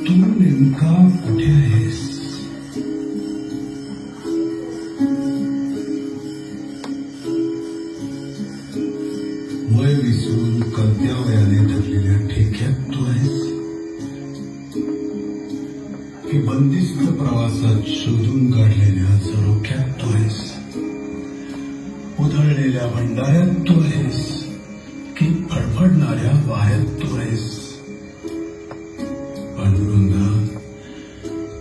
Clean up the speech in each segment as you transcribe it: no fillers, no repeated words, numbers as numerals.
तू नेमका कुठे आहेस? वय विसरून कळत्या वयाने ठरलेल्या ठेक्यात तू आहेस की बंदिस्त प्रवासात शोधून काढलेल्या झरोक्यात तू आहेस? उधळलेल्या भंडाऱ्यात तू आहेस की फडफडणाऱ्या वाऱ्यात तू आहेस? पांडुरंगा,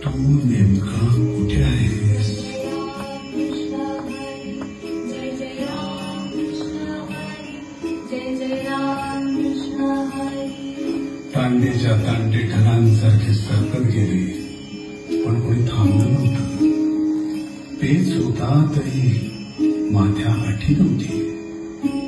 तू नेमका कुठे आहेस? तांडेच्या तांडे ढगांसारखे सरकत गेले, पण कोणी थांबलं नव्हतं. पेच होता तरी माथ्या आठी नव्हती.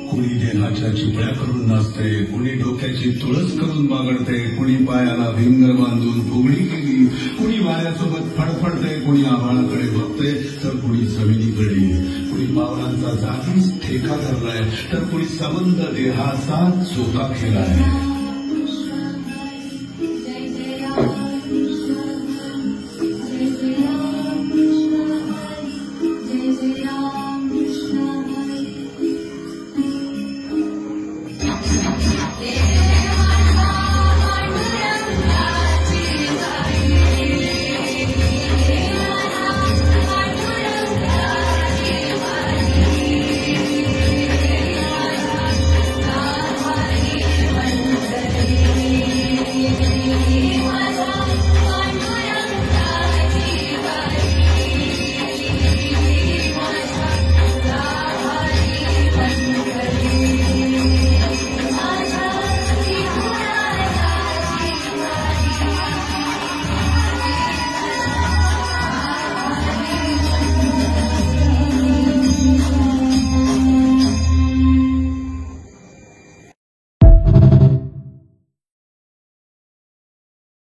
कुणी देहाच्या चिपळ्या करून नाचते, कुणी डोक्याची तुळस करून बागडते, कुणी पायाला भिंगर बांधून फुगडी केली, कुणी वाऱ्यासोबत फडफडते, कुणी आभाळाकडे बघते तर कुणी जमिनीकडे, कुणी पावलांचा जागीच ठेका धरलाय तर कुणी सबंध देहाचा चोखा केलाय.